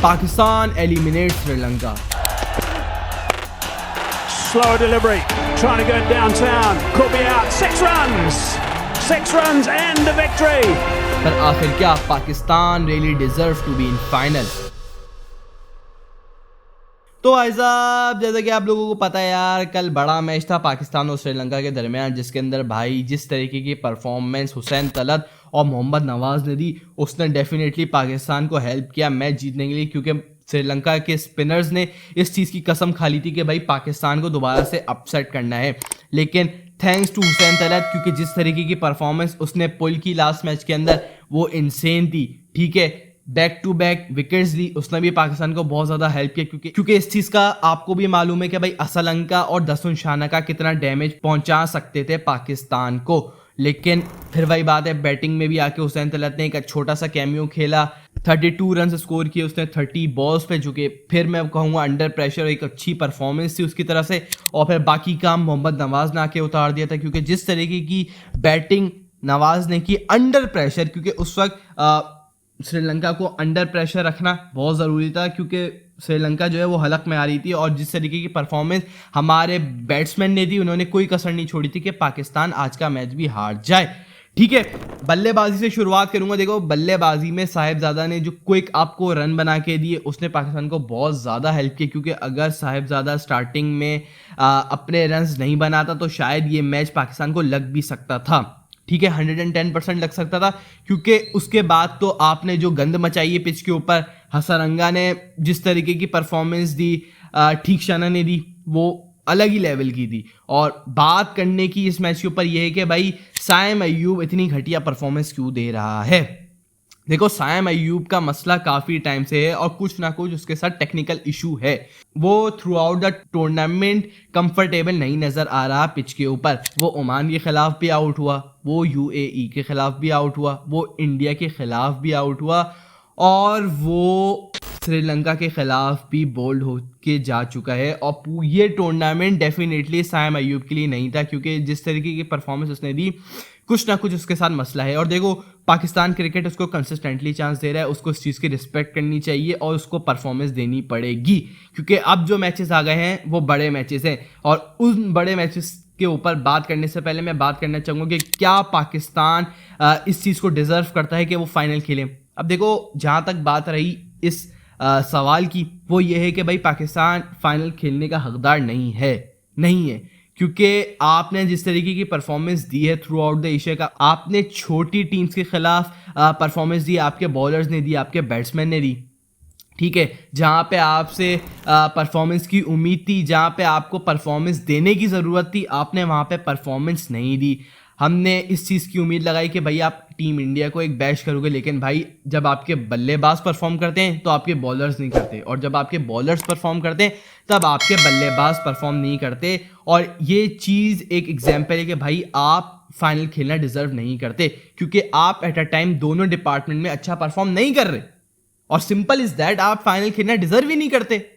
Pakistan eliminates Sri Lanka. Slower delivery, trying to go downtown, could be out. 6 runs and the victory. पर आखिर क्या Pakistan really deserve to be in final? तो भाई साहब, जैसा कि आप लोगों को पता है यार, कल बड़ा मैच था पाकिस्तान और श्रीलंका के दरमियान, जिसके अंदर भाई जिस तरीके की परफॉर्मेंस हुसैन तलत और मोहम्मद नवाज ने दी, उसने डेफिनेटली पाकिस्तान को हेल्प किया मैच जीतने के लिए, क्योंकि श्रीलंका के स्पिनर्स ने इस चीज़ की कसम खा ली थी कि भाई पाकिस्तान को दोबारा से अपसेट करना है। लेकिन थैंक्स टू हुसैन तलत, क्योंकि जिस तरीके की परफॉर्मेंस उसने पुल की लास्ट मैच के अंदर, वो इनसेन थी। ठीक है, बैक टू बैक विकेट्स ली, उसने भी पाकिस्तान को बहुत ज़्यादा हेल्प किया, क्योंकि इस चीज़ का आपको भी मालूम है कि भाई असलंका और दस्तुन शाना का कितना डैमेज पहुंचा सकते थे पाकिस्तान को। लेकिन फिर वही बात है, बैटिंग में भी आके हुसैन तलत ने एक छोटा सा कैमियो खेला, 32 रन स्कोर किए उसने 30 बॉल्स पे, जो कि फिर मैं कहूँगा अंडर प्रेशर एक अच्छी परफॉर्मेंस थी उसकी तरफ से। और फिर बाकी काम मोहम्मद नवाज ने आके उतार दिया था, क्योंकि जिस तरीके की बैटिंग नवाज ने की अंडर प्रेशर, क्योंकि उस वक्त श्रीलंका को अंडर प्रेशर रखना बहुत ज़रूरी था, क्योंकि श्रीलंका जो है वो हलक में आ रही थी। और जिस तरीके की परफॉर्मेंस हमारे बैट्समैन ने दी, उन्होंने कोई कसर नहीं छोड़ी थी कि पाकिस्तान आज का मैच भी हार जाए। ठीक है, बल्लेबाजी से शुरुआत करूंगा। देखो, बल्लेबाजी में साहिबजादा ने जो क्विक आपको रन बना के दिए, उसने पाकिस्तान को बहुत ज़्यादा हेल्प की, क्योंकि अगर साहिबजादा स्टार्टिंग में अपने रन्स नहीं बनाता तो शायद ये मैच पाकिस्तान को लग भी सकता था। ठीक है, 110% लग सकता था, क्योंकि उसके बाद तो आपने जो गंद मचाई है पिच के ऊपर, हसरंगा ने जिस तरीके की परफॉर्मेंस दी, ठीक शाना ने दी, वो अलग ही लेवल की थी। और बात करने की इस मैच के ऊपर यह है कि भाई साइम अय्यूब इतनी घटिया परफॉर्मेंस क्यों दे रहा है। देखो, साइम अय्यूब का मसला काफ़ी टाइम से है और कुछ ना कुछ उसके साथ टेक्निकल इशू है। वो through out the tournament comfortable नहीं नज़र आ रहा पिच के ऊपर। वो ओमान के ख़िलाफ़ भी आउट हुआ, वो यूएई के ख़िलाफ़ भी आउट हुआ, वो इंडिया के ख़िलाफ़ भी आउट हुआ, और वो श्रीलंका के ख़िलाफ़ भी बोल्ड हो के जा चुका है। और ये टूर्नामेंट डेफिनेटली साइम अय्यूब के लिए नहीं था, क्योंकि जिस तरीके की परफॉर्मेंस उसने दी, कुछ ना कुछ उसके साथ मसला है। और देखो, पाकिस्तान क्रिकेट उसको कंसिस्टेंटली चांस दे रहा है, उसको इस चीज़ की रिस्पेक्ट करनी चाहिए और उसको परफॉर्मेंस देनी पड़ेगी, क्योंकि अब जो मैचेस आ गए हैं वो बड़े मैचेस हैं। और उन बड़े मैचेस के ऊपर बात करने से पहले मैं बात करना चाहूँगा कि क्या पाकिस्तान इस चीज़ को डिज़र्व करता है कि वो फाइनल खेले। अब देखो, जहाँ तक बात रही इस सवाल की, वो ये है कि भाई पाकिस्तान फाइनल खेलने का हकदार नहीं है, क्योंकि आपने जिस तरीके की परफॉर्मेंस दी है थ्रू आउट द एशिया का, आपने छोटी टीम्स के खिलाफ परफॉर्मेंस दी, आपके बॉलर्स ने दी, आपके बैट्समैन ने दी। ठीक है, जहाँ पे आपसे परफॉर्मेंस की उम्मीद थी, जहाँ पे आपको परफॉर्मेंस देने की ज़रूरत थी, आपने वहाँ पे परफॉर्मेंस नहीं दी। हमने इस चीज़ की उम्मीद लगाई कि भाई आप टीम इंडिया को एक बैश करोगे, लेकिन भाई जब आपके बल्लेबाज परफॉर्म करते हैं तो आपके बॉलर्स नहीं करते, और जब आपके बॉलर्स परफॉर्म करते हैं तब आपके बल्लेबाज परफॉर्म नहीं करते। और ये चीज़ एक एग्जाम्पल है कि भाई आप फाइनल खेलना डिजर्व नहीं करते, क्योंकि आप एट अ टाइम दोनों डिपार्टमेंट में अच्छा परफॉर्म नहीं कर रहे। और सिंपल इज दैट, आप फाइनल खेलना डिजर्व ही नहीं करते,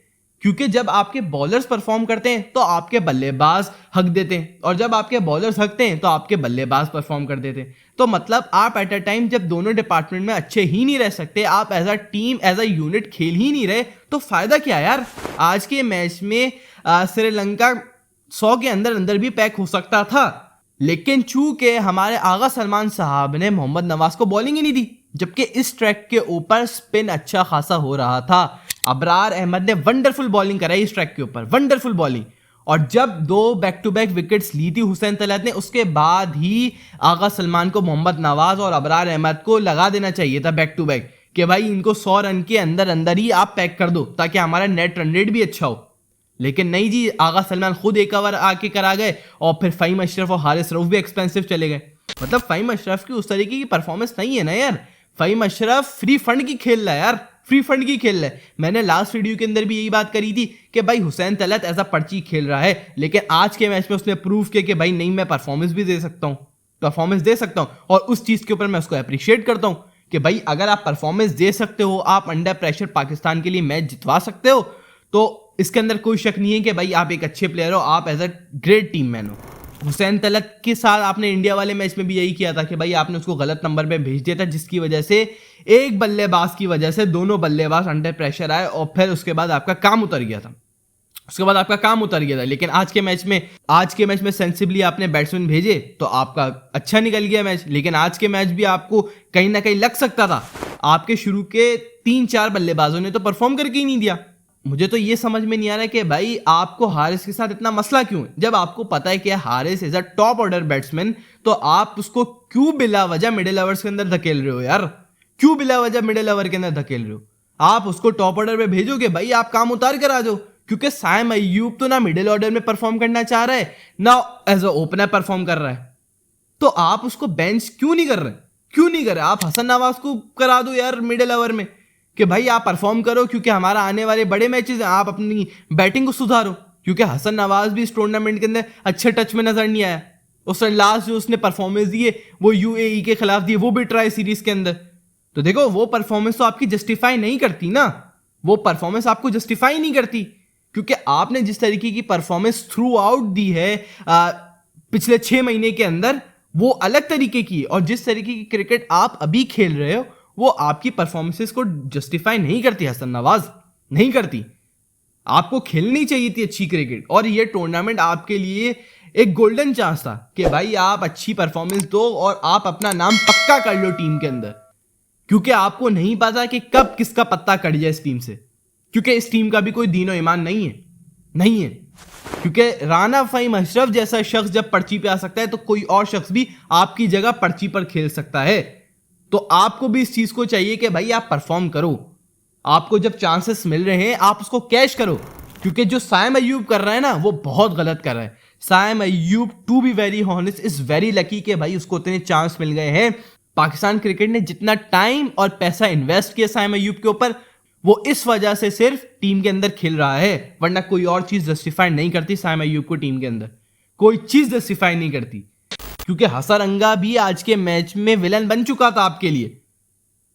क्योंकि जब आपके बॉलर्स परफॉर्म करते हैं तो आपके बल्लेबाज हक देते हैं, और जब आपके बॉलर्स हकते हैं तो आपके बल्लेबाज परफॉर्म कर देते हैं। तो मतलब आप एट अ टाइम जब दोनों डिपार्टमेंट में अच्छे ही नहीं रह सकते, आप as a team as a unit खेल ही नहीं रहे, तो फायदा क्या यार। आज के मैच में श्रीलंका 100 के अंदर अंदर भी पैक हो सकता था, लेकिन चूंकि हमारे आगा सलमान साहब ने मोहम्मद नवाज को बॉलिंग ही नहीं दी, जबकि इस ट्रैक के ऊपर स्पिन अच्छा खासा हो रहा था। अबरार अहमद ने वंडरफुल बॉलिंग कराई इस ट्रैक के ऊपर, वंडरफुल बॉलिंग। और जब 2 बैक टू बैक विकेट्स ली थी हुसैन तलत ने, उसके बाद ही आगा सलमान को मोहम्मद नवाज और अबरार अहमद को लगा देना चाहिए था बैक टू बैक, कि भाई इनको 100 रन के अंदर अंदर ही आप पैक कर दो, ताकि हमारा नेट रन रेट भी अच्छा हो। लेकिन नहीं जी, आगा सलमान खुद एक ओवर आके करा गए, और फिर फ़हीम अशरफ और हारिस रऊफ भी एक्सपेंसिव चले गए। मतलब फ़हीम अशरफ की उस तरीके की परफॉर्मेंस नहीं है ना यार। फ़हीम अशरफ फ्री फंड की खेल रहा है यार, फ्री फंड की खेल रहा है। मैंने लास्ट वीडियो के अंदर भी यही बात करी थी कि भाई हुसैन तलत एज अ पर्ची खेल रहा है, लेकिन आज के मैच में उसने प्रूव किया कि भाई नहीं, मैं परफॉर्मेंस भी दे सकता हूँ, परफॉर्मेंस दे सकता हूँ। और उस चीज़ के ऊपर मैं उसको अप्रिशिएट करता हूँ कि भाई अगर आप परफॉर्मेंस दे सकते हो, आप अंडर प्रेशर पाकिस्तान के लिए मैच जितवा सकते हो, तो इसके अंदर कोई शक नहीं है कि भाई आप एक अच्छे प्लेयर हो, आप as a great team man हो। हुसैन तलत के साथ आपने इंडिया वाले मैच में भी यही किया था कि भाई आपने उसको गलत नंबर पे भेज दिया था, जिसकी वजह से एक बल्लेबाज की वजह से दोनों बल्लेबाज अंडर प्रेशर आए और फिर उसके बाद आपका काम उतर गया था। लेकिन आज के मैच में सेंसिबली आपने बैट्समैन भेजे तो आपका अच्छा निकल गया मैच। लेकिन आज के मैच भी आपको कहीं ना कहीं लग सकता था, आपके शुरू के 3-4 बल्लेबाजों ने तो परफॉर्म करके ही नहीं दिया। मुझे तो ये समझ में नहीं आ रहा है कि भाई आपको हारिस के साथ इतना मसला क्यों है। जब आपको पता है कि Haris is a top order batsman, तो आप उसको क्यों बिला वजह मिडिल ओवर्स के अंदर धकेल रहे हो यार? क्यों बिला वजह मिडिल ओवर के अंदर धकेल रहे हो? आप उसको टॉप ऑर्डर में भेजोगे, भाई आप काम उतार कर आ जाओ। क्योंकि साइम अय्यूब तो ना मिडिल ऑर्डर में परफॉर्म करना चाह रहा है, ना एज अ ओपनर परफॉर्म कर रहा है। तो आप उसको बेंच क्यों नहीं कर रहे? आप हसन नवाज को करा दो यार मिडिल ओवर में कि भाई आप परफॉर्म करो, क्योंकि हमारा आने वाले बड़े मैचेस हैं, आप अपनी बैटिंग को सुधारो। क्योंकि हसन नवाज भी इस टूर्नामेंट के अंदर अच्छे टच में नजर नहीं आया। उसने लास्ट जो उसने परफॉर्मेंस दी है वो यूएई के खिलाफ दी है, वो भी ट्राई सीरीज के अंदर। तो देखो वो परफॉर्मेंस तो आपकी जस्टिफाई नहीं करती ना, वो परफॉर्मेंस आपको जस्टिफाई नहीं करती, क्योंकि आपने जिस तरीके की परफॉर्मेंस थ्रू आउट दी है पिछले 6 महीने के अंदर, वो अलग तरीके की, और जिस तरीके की क्रिकेट आप अभी खेल रहे हो वो आपकी परफॉर्मेंसेस को जस्टिफाई नहीं करती। हसन नवाज नहीं करती। आपको खेलनी चाहिए थी अच्छी क्रिकेट, और ये टूर्नामेंट आपके लिए एक गोल्डन चांस था कि भाई आप अच्छी परफॉर्मेंस दो और आप अपना नाम पक्का कर लो टीम के अंदर। क्योंकि आपको नहीं पता कि कब किसका पत्ता कट जाए इस टीम से, क्योंकि इस टीम का भी कोई दीनो ईमान नहीं है। क्योंकि राना फहीम अशरफ जैसा शख्स जब पर्ची पे आ सकता है तो कोई और शख्स भी आपकी जगह पर्ची पर खेल सकता है। तो आपको भी इस चीज को चाहिए कि भाई आप परफॉर्म करो। आपको जब चांसेस मिल रहे हैं आप उसको कैश करो, क्योंकि जो साइम अय्यूब कर रहा है ना वो बहुत गलत कर रहा है। Saim Ayub, to be very honest, is very lucky कि भाई उसको इतने चांस मिल गए हैं। पाकिस्तान क्रिकेट ने जितना टाइम और पैसा इन्वेस्ट किया साइम अय्यूब के ऊपर, वो इस वजह से सिर्फ टीम के अंदर खेल रहा है, वरना कोई और चीज जस्टिफाई नहीं करती साइम अय्यूब को टीम के अंदर, कोई चीज जस्टिफाई नहीं करती। क्योंकि हसरंगा भी आज के मैच में विलन बन चुका था आपके लिए।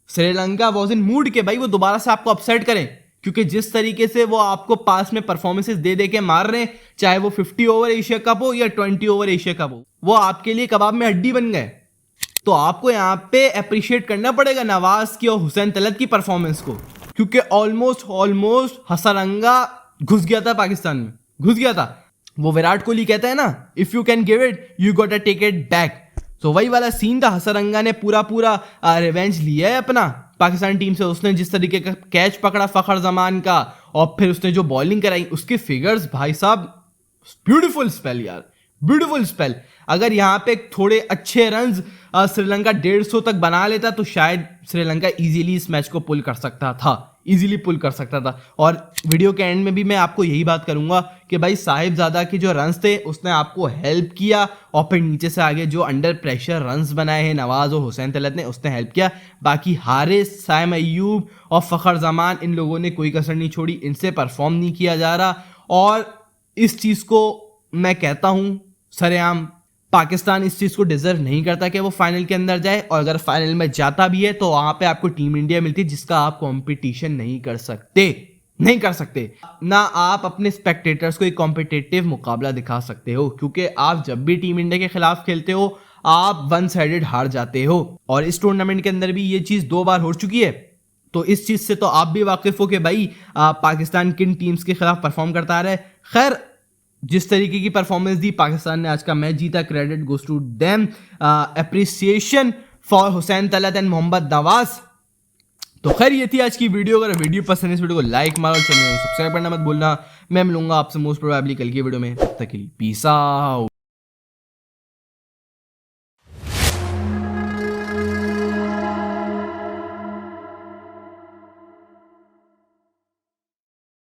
श्रीलंका वॉज इन मूड के भाई वो दोबारा से आपको अपसेट करें, क्योंकि जिस तरीके से वो आपको पास में परफॉर्मेंसेस दे दे के मार रहे हैं, चाहे वो 50 ओवर एशिया कप हो या 20 ओवर एशिया कप हो, वो आपके लिए कबाब में हड्डी बन गए। तो आपको यहाँ पे अप्रिशिएट करना पड़ेगा नवाज की और हुसैन तलत की परफॉर्मेंस को, क्योंकि ऑलमोस्ट हसरंगा घुस गया था पाकिस्तान में, घुस गया था। वो विराट कोहली कहता है ना, if you can give it you got to take it back. तो वही वाला सीन था। हसरंगा ने पूरा रिवेंज लिया है अपना पाकिस्तान टीम से। उसने जिस तरीके का कैच पकड़ा फखर जमान का, और फिर उसने जो बॉलिंग कराई, उसके फिगर्स भाई साहब, ब्यूटीफुल स्पेल यार, ब्यूटीफुल स्पेल। अगर यहाँ पे थोड़े अच्छे रन्स श्रीलंका 150 तक बना लेता तो शायद श्रीलंका इजीली इस मैच को पुल कर सकता था। और वीडियो के एंड में भी मैं आपको यही बात करूंगा कि भाई साहिबजादा के जो रन्स थे उसने आपको हेल्प किया, और फिर नीचे से आगे जो अंडर प्रेशर रन्स बनाए हैं नवाज और हुसैन तलत ने, उसने हेल्प किया। बाकी हारिस, साइम अय्यूब और फखर जमान, इन लोगों ने कोई कसर नहीं छोड़ी, इनसे परफॉर्म नहीं किया जा रहा। और इस चीज़ को मैं कहता हूँ सरेआम, पाकिस्तान इस चीज़ को डिजर्व नहीं करता कि वो फाइनल के अंदर जाए, और अगर फाइनल में जाता भी है तो वहाँ पे आपको टीम इंडिया मिलती है जिसका आप कंपटीशन नहीं कर सकते ना आप अपने स्पेक्टेटर्स को एक कॉम्पिटिटिव मुकाबला दिखा सकते हो, क्योंकि आप जब भी टीम इंडिया के खिलाफ खेलते हो आप वन साइडेड हार जाते हो। और इस टूर्नामेंट के अंदर भी ये चीज़ 2 बार हो चुकी है। तो इस चीज़ से तो आप भी वाकिफ हो कि भाई पाकिस्तान किन टीम्स के खिलाफ परफॉर्म करता आ रहा है। खैर, जिस तरीके की परफॉर्मेंस दी, पाकिस्तान ने आज का मैच जीता, credit goes to them, appreciation for Hussain Talat and Mohammad Nawaz. तो खैर ये थी आज की वीडियो। अगर वीडियो पसंद है इस वीडियो को लाइक मारो, चैनल को सब्सक्राइब करना मत भूलना। मैं मिलूंगा आपसे मोस्ट प्रोबेबली कल की वीडियो में, तब तक के लिए पीस आउट।